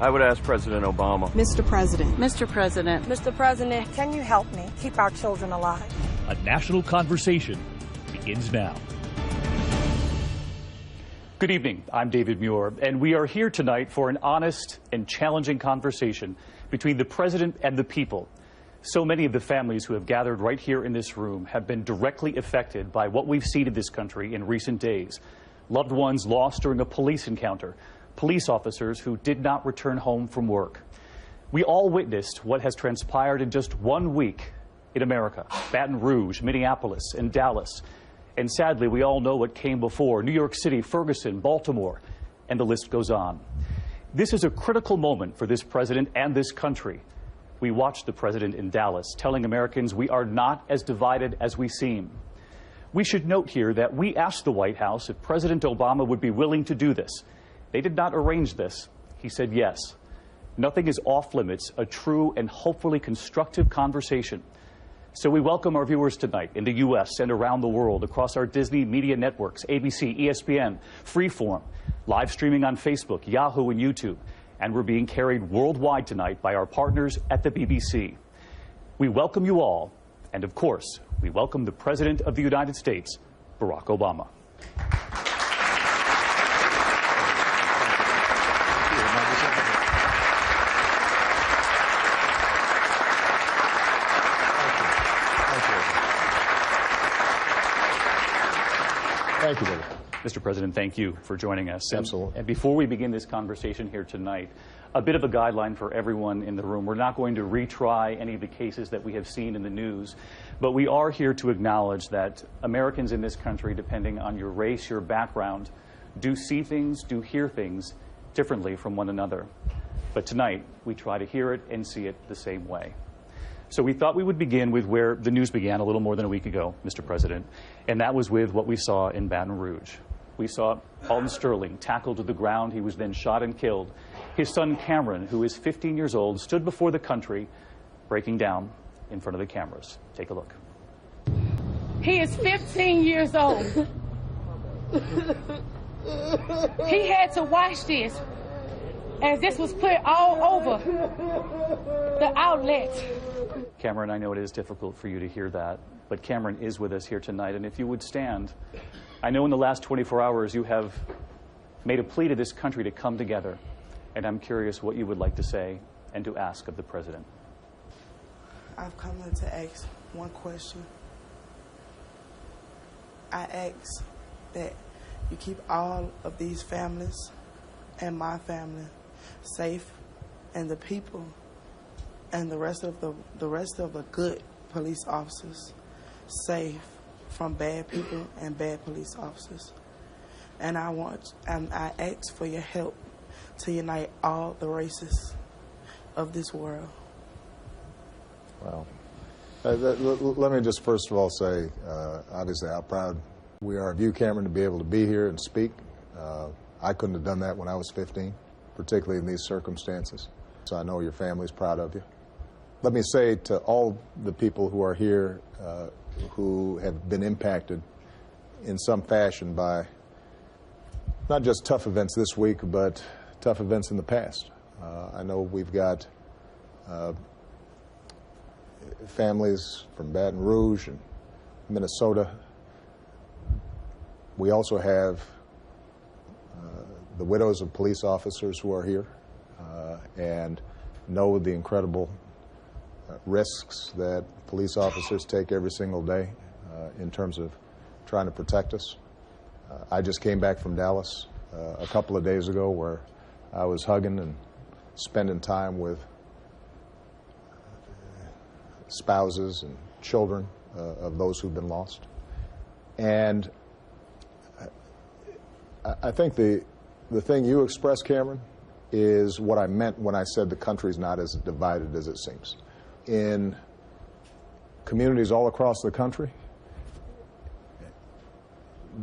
I would ask President Obama. Mr. President. Mr. President. Mr. President, can you help me keep our children alive? A national conversation begins now. Good evening. I'm David Muir, and we are here tonight for an honest and challenging conversation between the President and the people. So many of the families who have gathered right here in this room have been directly affected by what we've seen in this country in recent days. Loved ones lost during a police encounter, police officers who did not return home from work. We all witnessed what has transpired in just 1 week in America: Baton Rouge, Minneapolis, and Dallas. And sadly, we all know what came before: New York City, Ferguson, Baltimore, and the list goes on. This is a critical moment for this president and this country. We watched the president in Dallas telling Americans we are not as divided as we seem. We should note here that we asked the White House if President Obama would be willing to do this. They did not arrange this. He said yes. Nothing is off limits, a true and hopefully constructive conversation. So we welcome our viewers tonight in the U.S. and around the world across our Disney media networks, ABC, ESPN, Freeform, live streaming on Facebook, Yahoo, and YouTube. And we're being carried worldwide tonight by our partners at the BBC. We welcome you all, and of course, we welcome the President of the United States, Barack Obama. Thank you, David. Mr. President, thank you for joining us. Absolutely. And before we begin this conversation here tonight, a bit of a guideline for everyone in the room. We're not going to retry any of the cases that we have seen in the news, but we are here to acknowledge that Americans in this country, depending on your race, your background, do see things, do hear things differently from one another. But tonight, we try to hear it and see it the same way. So we thought we would begin with where the news began a little more than a week ago, Mr. President, and that was with what we saw in Baton Rouge. We saw Alton Sterling tackled to the ground. He was then shot and killed. His son Cameron, who is 15 years old, stood before the country, breaking down in front of the cameras. Take a look. He is 15 years old. He had to watch this, as this was put all over the outlet. Cameron, I know it is difficult for you to hear that, but Cameron is with us here tonight, and if you would stand, I know in the last 24 hours you have made a plea to this country to come together, and I'm curious what you would like to say and to ask of the President. I've come in to ask one question. I ask that you keep all of these families and my family safe, and the people and the rest of the good police officers safe from bad people and bad police officers. And I ask for your help to unite all the races of this world. Well, let me just first of all say, obviously, how proud we are of you, Cameron, to be able to be here and speak. I couldn't have done that when I was 15, particularly in these circumstances. So I know your family's proud of you. Let me say to all the people who are here who have been impacted in some fashion by not just tough events this week, but tough events in the past. I know we've got families from Baton Rouge and Minnesota. We also have the widows of police officers who are here and know the incredible risks that police officers take every single day in terms of trying to protect us. I just came back from Dallas a couple of days ago, where I was hugging and spending time with spouses and children of those who've been lost. And I think the thing you expressed, Cameron, is what I meant when I said the country's not as divided as it seems. In communities all across the country,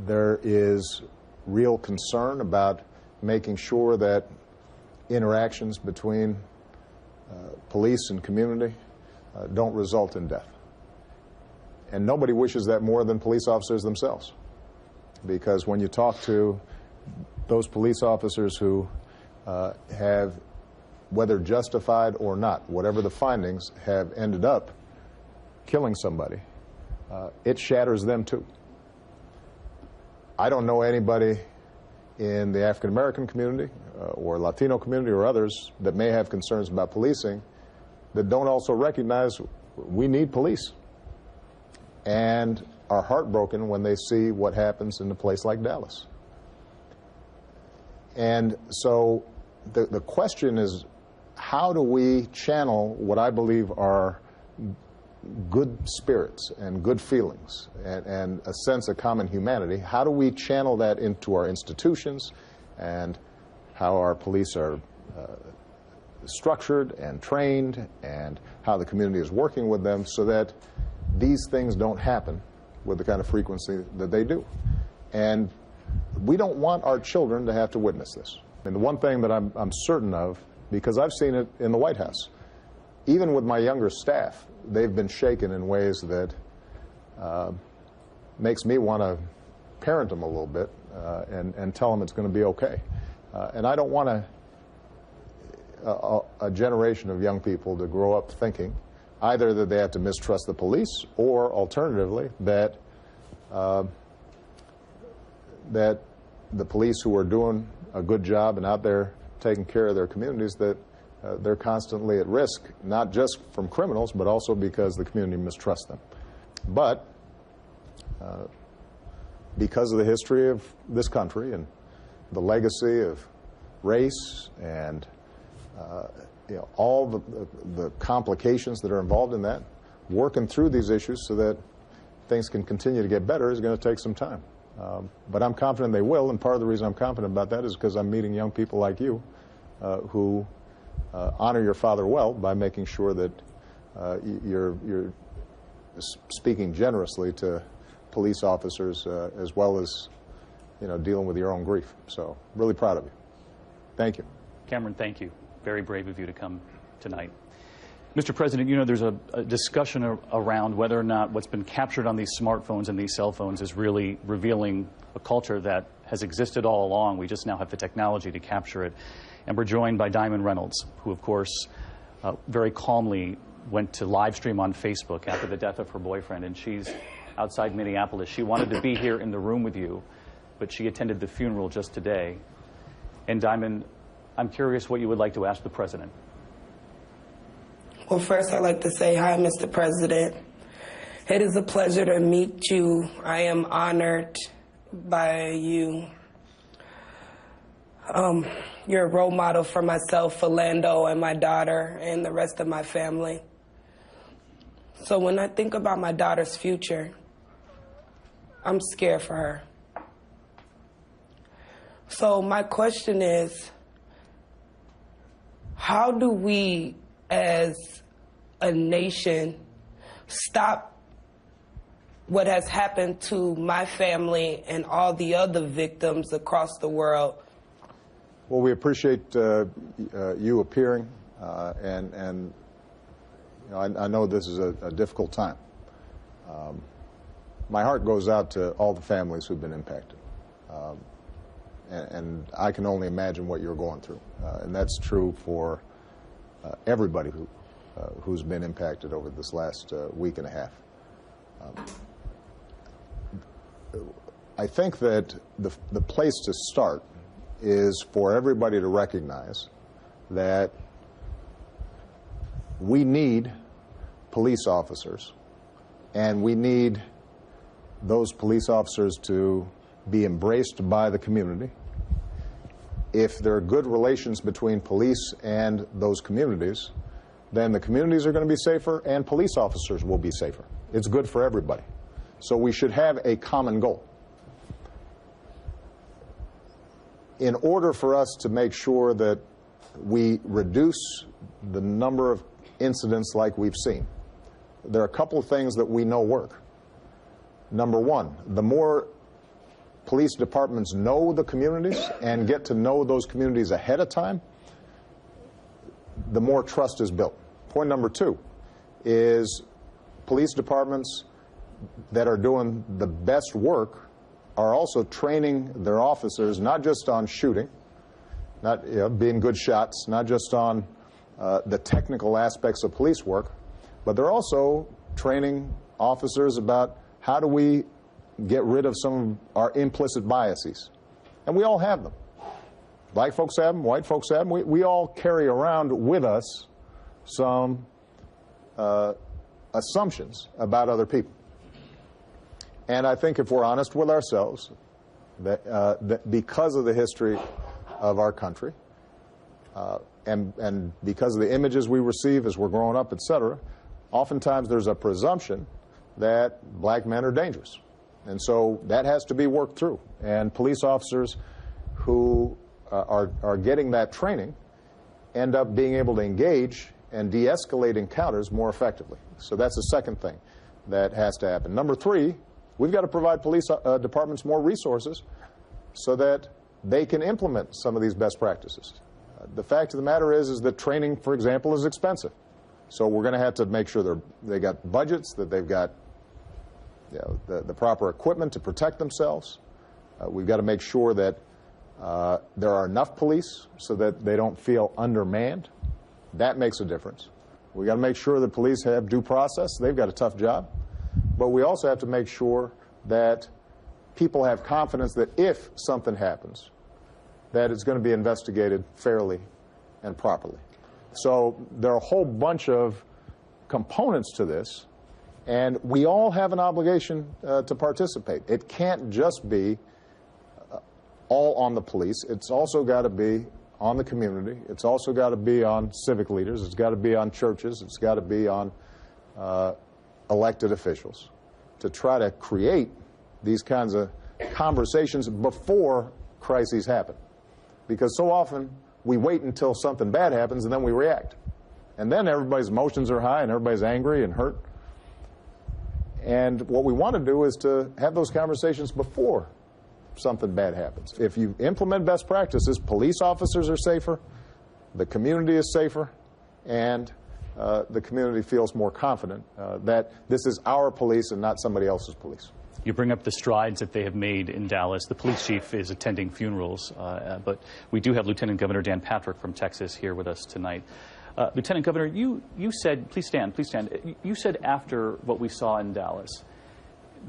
there is real concern about making sure that interactions between police and community don't result in death. And nobody wishes that more than police officers themselves, because when you talk to those police officers who have whether justified or not, whatever the findings, have ended up killing somebody, it shatters them too. I don't know anybody in the African American community or Latino community or others that may have concerns about policing that don't also recognize we need police and are heartbroken when they see what happens in a place like Dallas. And so the question is, how do we channel what I believe are good spirits and good feelings and a sense of common humanity? How do we channel that into our institutions and how our police are structured and trained and how the community is working with them so that these things don't happen with the kind of frequency that they do? And we don't want our children to have to witness this. And the one thing that I'm certain of, because I've seen it in the White House, even with my younger staff, they've been shaken in ways that makes me want to parent them a little bit and tell them it's going to be okay. And I don't want a generation of young people to grow up thinking either that they have to mistrust the police or, alternatively, that that the police who are doing a good job and out there taking care of their communities, that they're constantly at risk, not just from criminals, but also because the community mistrusts them. But because of the history of this country and the legacy of race and all the complications that are involved in that, working through these issues so that things can continue to get better is going to take some time. But I'm confident they will, and part of the reason I'm confident about that is because I'm meeting young people like you who honor your father well by making sure that you're speaking generously to police officers as well as dealing with your own grief. So really proud of you. Thank you. Cameron, thank you. Very brave of you to come tonight. Mr. President, there's a discussion around whether or not what's been captured on these smartphones and these cell phones is really revealing a culture that has existed all along. We just now have the technology to capture it. And we're joined by Diamond Reynolds, who, of course, very calmly went to live stream on Facebook after the death of her boyfriend. And she's outside Minneapolis. She wanted to be here in the room with you, but she attended the funeral just today. And Diamond, I'm curious what you would like to ask the President. Well, first, I'd like to say hi, Mr. President. It is a pleasure to meet you. I am honored by you. You're a role model for myself, Philando, and my daughter, and the rest of my family. So when I think about my daughter's future, I'm scared for her. So my question is, how do we, as a nation, stop what has happened to my family and all the other victims across the world? Well, we appreciate you appearing, and I know this is a difficult time. My heart goes out to all the families who've been impacted, and I can only imagine what you're going through, and that's true for everybody who's been impacted over this last week and a half. I think that the place to start is for everybody to recognize that we need police officers, and we need those police officers to be embraced by the community. If there are good relations between police and those communities, then the communities are going to be safer and police officers will be safer. It's good for everybody. So we should have a common goal. In order for us to make sure that we reduce the number of incidents like we've seen, there are a couple of things that we know work. Number one, the more police departments know the communities and get to know those communities ahead of time, the more trust is built. Point number two is police departments that are doing the best work are also training their officers not just on shooting, not being good shots, not just on the technical aspects of police work, but they're also training officers about how do we get rid of some of our implicit biases. And we all have them. Black folks have them, white folks have them. We all carry around with us some assumptions about other people. And I think if we're honest with ourselves, that because of the history of our country, and because of the images we receive as we're growing up, etc., oftentimes there's a presumption that black men are dangerous. And so that has to be worked through. And police officers who are getting that training end up being able to engage and de-escalate encounters more effectively. So that's the second thing that has to happen. Number three, we've got to provide police departments more resources so that they can implement some of these best practices. The fact of the matter is that training, for example, is expensive. So we're going to have to make sure they got budgets, that they've got the proper equipment to protect themselves. We've got to make sure that there are enough police so that they don't feel undermanned. That makes a difference. We've got to make sure that police have due process. They've got a tough job. But we also have to make sure that people have confidence that if something happens, that it's going to be investigated fairly and properly. So there are a whole bunch of components to this, and we all have an obligation to participate. It can't just be all on the police. It's also got to be on the community. It's also got to be on civic leaders. It's got to be on churches. It's got to be on elected officials to try to create these kinds of conversations before crises happen. Because so often we wait until something bad happens and then we react. And then everybody's emotions are high and everybody's angry and hurt. And what we want to do is to have those conversations before something bad happens. If you implement best practices, police officers are safer, the community is safer, and the community feels more confident that this is our police and not somebody else's police. You bring up the strides that they have made in Dallas. The police chief is attending funerals, but we do have Lieutenant Governor Dan Patrick from Texas here with us tonight. Lieutenant Governor, you said, please stand. You said after what we saw in Dallas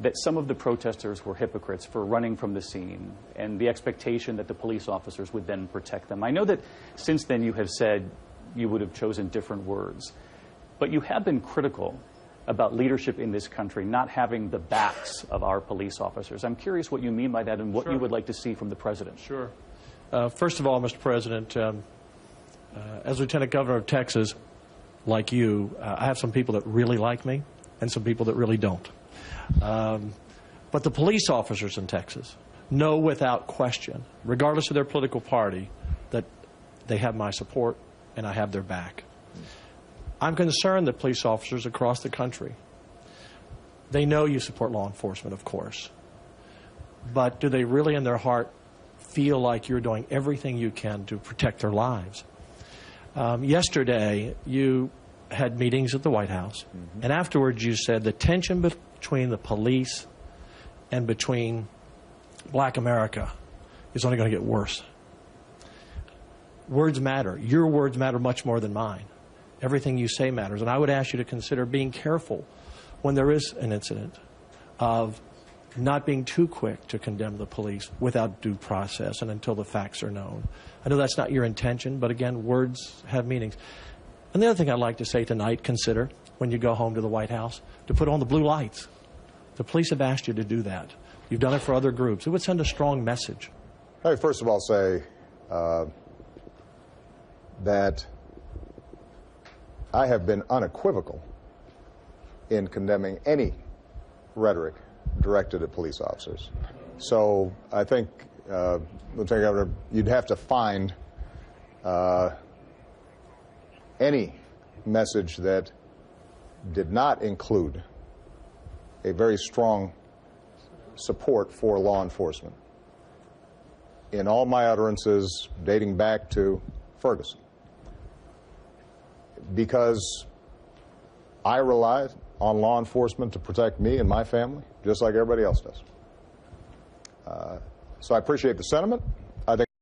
that some of the protesters were hypocrites for running from the scene and the expectation that the police officers would then protect them. I know that since then you have said you would have chosen different words, but you have been critical about leadership in this country not having the backs of our police officers. I'm curious what you mean by that and what you would like to see from the president. Sure. First of all, Mr. President, as Lieutenant Governor of Texas, like you, I have some people that really like me and some people that really don't. But the police officers in Texas know without question, regardless of their political party, that they have my support and I have their back. I'm concerned that police officers across the country, they know you support law enforcement, of course, but do they really in their heart feel like you're doing everything you can to protect their lives? Yesterday, you had meetings at the White House, and afterwards you said the tension between the police and between black America is only going to get worse. Words matter. Your words matter much more than mine. Everything you say matters. And I would ask you to consider being careful when there is an incident of not being too quick to condemn the police without due process and until the facts are known. I know that's not your intention, but again, words have meanings. And the other thing I'd like to say tonight, consider when you go home to the White House, to put on the blue lights. The police have asked you to do that. You've done it for other groups. It would send a strong message. Let me first of all say that I have been unequivocal in condemning any rhetoric directed at police officers. So I think, Lieutenant Governor, you'd have to find any message that did not include a very strong support for law enforcement in all my utterances dating back to Ferguson. Because I relied on law enforcement to protect me and my family, just like everybody else does. So I appreciate the sentiment.